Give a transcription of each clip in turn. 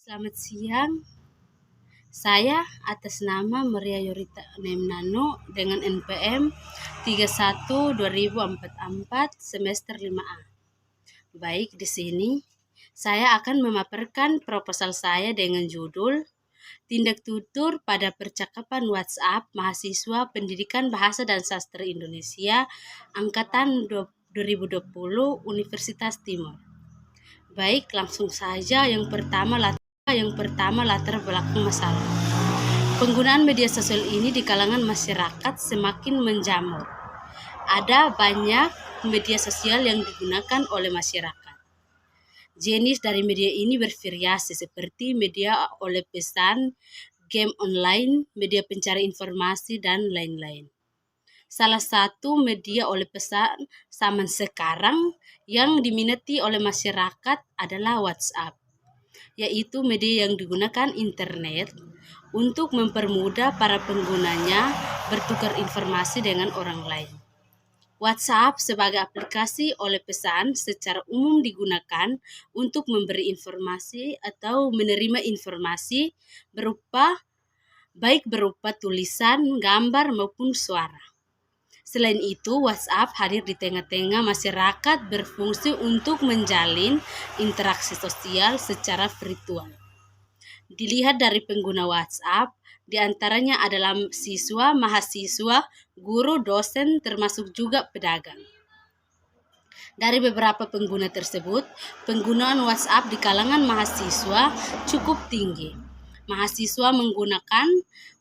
Selamat siang, saya atas nama Maria Yorita Nemnano dengan NPM 31/2044 semester 5A. Baik, di sini saya akan memaparkan proposal saya dengan judul Tindak Tutur pada Percakapan WhatsApp Mahasiswa Pendidikan Bahasa dan Sastra Indonesia Angkatan 2020 Universitas Timur. Baik, langsung saja. Yang pertama latar belakang masalah. Penggunaan media sosial ini di kalangan masyarakat semakin menjamur. Ada banyak media sosial yang digunakan oleh masyarakat. Jenis dari media ini bervariasi seperti media oleh pesan, game online, media pencari informasi, dan lain-lain. Salah satu media oleh pesan zaman sekarang yang diminati oleh masyarakat adalah WhatsApp, yaitu media yang digunakan internet untuk mempermudah para penggunanya bertukar informasi dengan orang lain. WhatsApp sebagai aplikasi oleh pesan secara umum digunakan untuk memberi informasi atau menerima informasi baik berupa tulisan, gambar, maupun suara. Selain itu, WhatsApp hadir di tengah-tengah masyarakat berfungsi untuk menjalin interaksi sosial secara virtual. Dilihat dari pengguna WhatsApp, di antaranya adalah siswa, mahasiswa, guru, dosen, termasuk juga pedagang. Dari beberapa pengguna tersebut, penggunaan WhatsApp di kalangan mahasiswa cukup tinggi. Mahasiswa menggunakan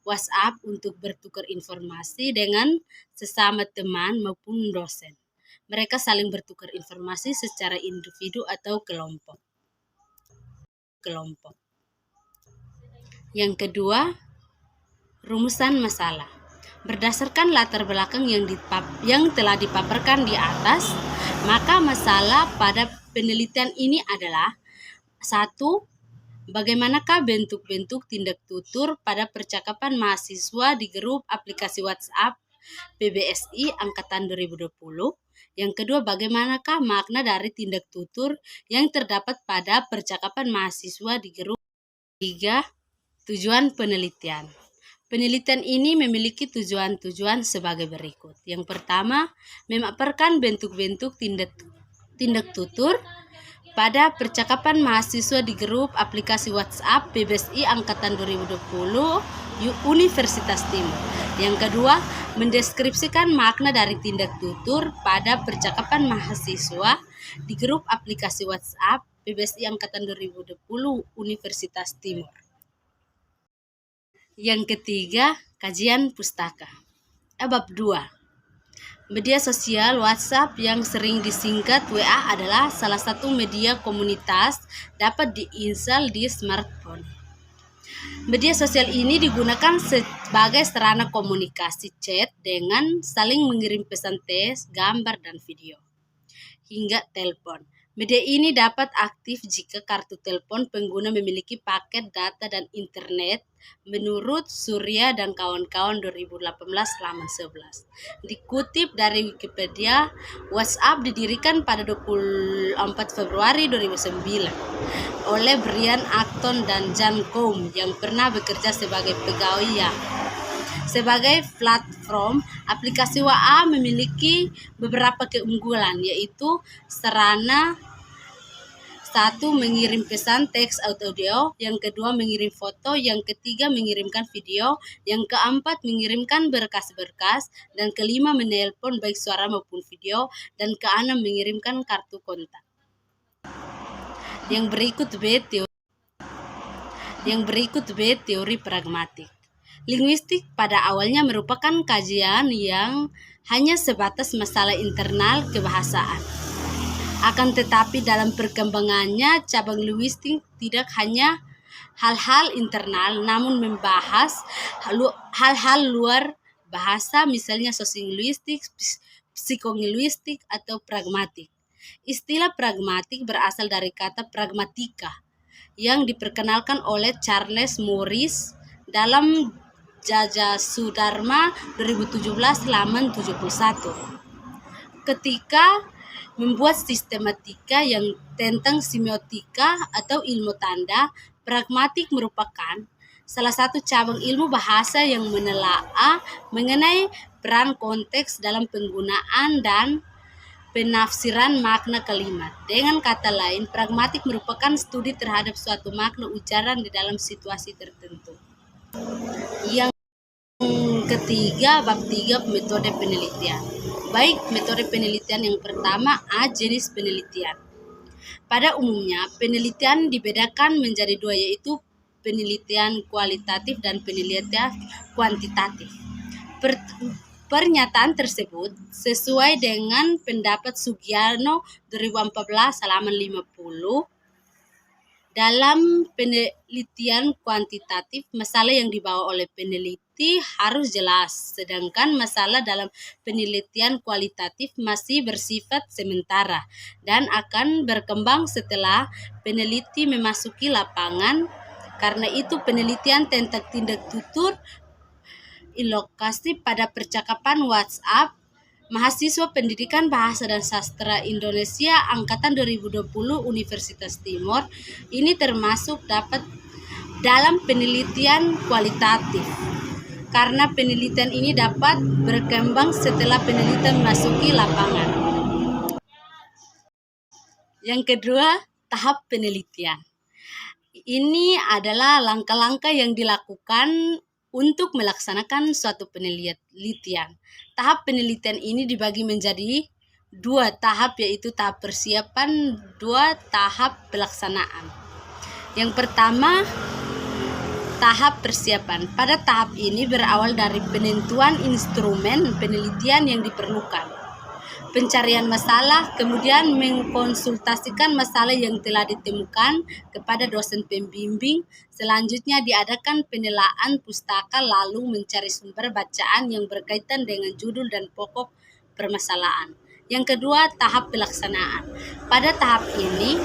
WhatsApp untuk bertukar informasi dengan sesama teman maupun dosen. Mereka saling bertukar informasi secara individu atau kelompok. Yang kedua, rumusan masalah. Berdasarkan latar belakang yang telah dipaparkan di atas, maka masalah pada penelitian ini adalah: 1. Bagaimanakah bentuk-bentuk tindak tutur pada percakapan mahasiswa di grup aplikasi WhatsApp PBSI Angkatan 2020? Yang kedua, bagaimanakah makna dari tindak tutur yang terdapat pada percakapan mahasiswa di grup? 3. Tujuan penelitian. Penelitian ini memiliki tujuan-tujuan sebagai berikut. Yang pertama, memaparkan bentuk-bentuk tindak tutur pada percakapan mahasiswa di grup aplikasi WhatsApp PBSI Angkatan 2020 Universitas Timur. Yang kedua, mendeskripsikan makna dari tindak tutur pada percakapan mahasiswa di grup aplikasi WhatsApp PBSI Angkatan 2020 Universitas Timur. Yang ketiga, kajian pustaka. Bab 2. Media sosial WhatsApp yang sering disingkat WA adalah salah satu media komunitas dapat diinstal di smartphone. Media sosial ini digunakan sebagai sarana komunikasi chat dengan saling mengirim pesan teks, gambar, dan video, hingga telepon. Media ini dapat aktif jika kartu telepon pengguna memiliki paket data dan internet menurut Surya dan kawan-kawan 2018 halaman 11. Dikutip dari Wikipedia, WhatsApp didirikan pada 24 Februari 2009 oleh Brian Acton dan Jan Koum yang pernah bekerja sebagai pegawai Yahoo. Sebagai platform, aplikasi WA memiliki beberapa keunggulan, yaitu sarana: 1. Mengirim pesan teks atau audio. Yang kedua, mengirim foto. Yang ketiga, mengirimkan video. Yang keempat, mengirimkan berkas-berkas. Dan kelima, menelpon baik suara maupun video. Dan keenam, mengirimkan kartu kontak. Yang berikut B teori pragmatik. Linguistik pada awalnya merupakan kajian yang hanya sebatas masalah internal kebahasaan. Akan tetapi dalam perkembangannya, cabang linguistik tidak hanya hal-hal internal, namun membahas hal-hal luar bahasa, misalnya sosiolinguistik, psikolinguistik, atau pragmatik. Istilah pragmatik berasal dari kata pragmatika yang diperkenalkan oleh Charles Morris dalam Jajah Sudharma 2017 halaman 71. Ketika membuat sistematika yang tentang semiotika atau ilmu tanda, Pragmatik merupakan salah satu cabang ilmu bahasa yang menelaah mengenai peran konteks dalam penggunaan dan penafsiran makna kalimat. Dengan kata lain, pragmatik merupakan studi terhadap suatu makna ujaran di dalam situasi tertentu. Yang ketiga, bab 3, metode penelitian. Baik, metode penelitian yang pertama, jenis penelitian. Pada umumnya, penelitian dibedakan menjadi dua, yaitu penelitian kualitatif dan penelitian kuantitatif. Pernyataan tersebut sesuai dengan pendapat Sugiarno 2014 halaman 50. Dalam penelitian kuantitatif, masalah yang dibawa oleh peneliti harus jelas, sedangkan masalah dalam penelitian kualitatif masih bersifat sementara dan akan berkembang setelah peneliti memasuki lapangan. Karena itu, penelitian tentang tindak tutur ilokasi pada percakapan WhatsApp mahasiswa Pendidikan Bahasa dan Sastra Indonesia angkatan 2020 Universitas Timor ini termasuk dapat dalam penelitian kualitatif, karena penelitian ini dapat berkembang setelah penelitian memasuki lapangan. Yang kedua, tahap penelitian. Ini adalah langkah-langkah yang dilakukan untuk melaksanakan suatu penelitian. Tahap penelitian ini dibagi menjadi dua tahap, yaitu tahap persiapan, dua tahap pelaksanaan. Yang pertama, tahap persiapan. Pada tahap ini berawal dari penentuan instrumen penelitian yang diperlukan, pencarian masalah, kemudian mengkonsultasikan masalah yang telah ditemukan kepada dosen pembimbing. Selanjutnya diadakan penelaahan pustaka, lalu mencari sumber bacaan yang berkaitan dengan judul dan pokok permasalahan. Yang kedua, tahap pelaksanaan. Pada tahap ini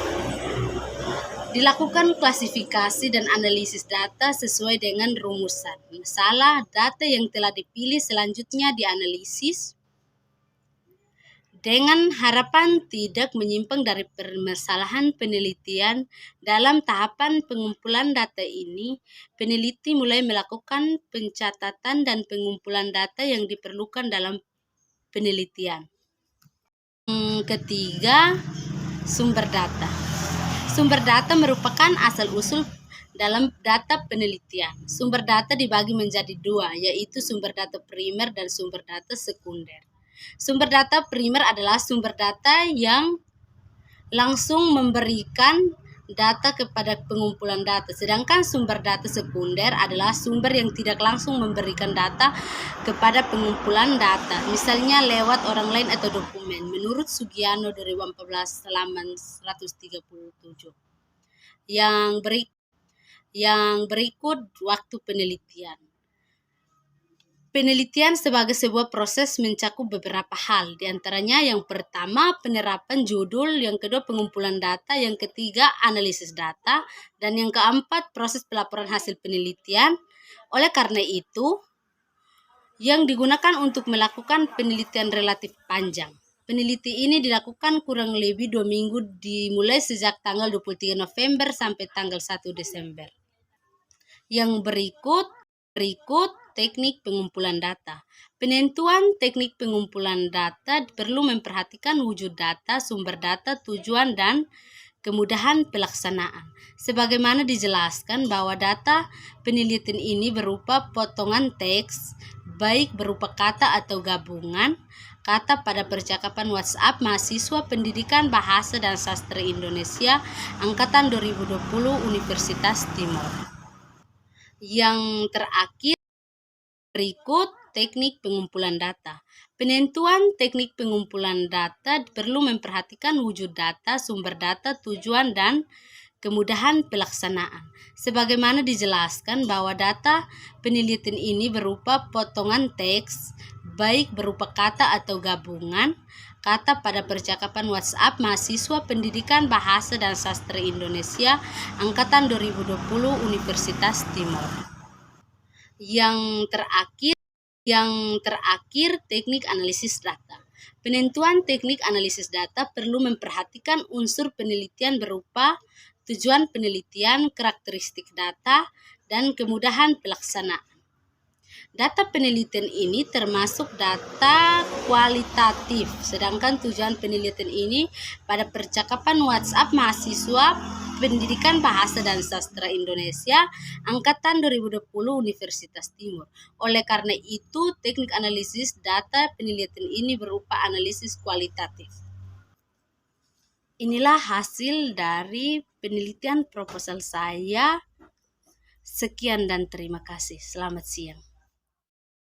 dilakukan klasifikasi dan analisis data sesuai dengan rumusan. Masalah data yang telah dipilih selanjutnya dianalisis dengan harapan tidak menyimpang dari permasalahan penelitian. Dalam tahapan pengumpulan data ini, peneliti mulai melakukan pencatatan dan pengumpulan data yang diperlukan dalam penelitian. Ketiga, sumber data. Sumber data merupakan asal-usul dalam data penelitian. Sumber data dibagi menjadi dua, yaitu sumber data primer dan sumber data sekunder. Sumber data primer adalah sumber data yang langsung memberikan data kepada pengumpulan data, sedangkan sumber data sekunder adalah sumber yang tidak langsung memberikan data kepada pengumpulan data, misalnya lewat orang lain atau dokumen. Menurut Sugiarno 2014 halaman 137. Yang berikut waktu penelitian. Penelitian sebagai sebuah proses mencakup beberapa hal, diantaranya yang pertama penerapan judul, yang kedua pengumpulan data, yang ketiga analisis data, dan yang keempat proses pelaporan hasil penelitian. Oleh karena itu, yang digunakan untuk melakukan penelitian relatif panjang. Peneliti ini dilakukan kurang lebih 2 minggu, dimulai sejak tanggal 23 November sampai tanggal 1 Desember. Yang berikut teknik pengumpulan data. Penentuan teknik pengumpulan data perlu memperhatikan wujud data, sumber data, tujuan, dan kemudahan pelaksanaan. Sebagaimana dijelaskan bahwa data penelitian ini berupa potongan teks, baik berupa kata atau gabungan kata pada percakapan WhatsApp mahasiswa Pendidikan Bahasa dan Sastra Indonesia angkatan 2020 Universitas Timor. Yang terakhir, berikut teknik pengumpulan data. Penentuan teknik pengumpulan data perlu memperhatikan wujud data, sumber data, tujuan, dan kemudahan pelaksanaan. Sebagaimana dijelaskan bahwa data penelitian ini berupa potongan teks, baik berupa kata atau gabungan kata pada percakapan WhatsApp mahasiswa Pendidikan Bahasa dan Sastra Indonesia angkatan 2020 Universitas Timor. Yang terakhir, teknik analisis data. Penentuan teknik analisis data perlu memperhatikan unsur penelitian berupa tujuan penelitian, karakteristik data, dan kemudahan pelaksanaan. Data penelitian ini termasuk data kualitatif, sedangkan tujuan penelitian ini pada percakapan WhatsApp mahasiswa Pendidikan Bahasa dan Sastra Indonesia Angkatan 2020 Universitas Timur. Oleh karena itu, teknik analisis data penelitian ini berupa analisis kualitatif. Inilah hasil dari penelitian proposal saya. Sekian dan terima kasih. Selamat siang.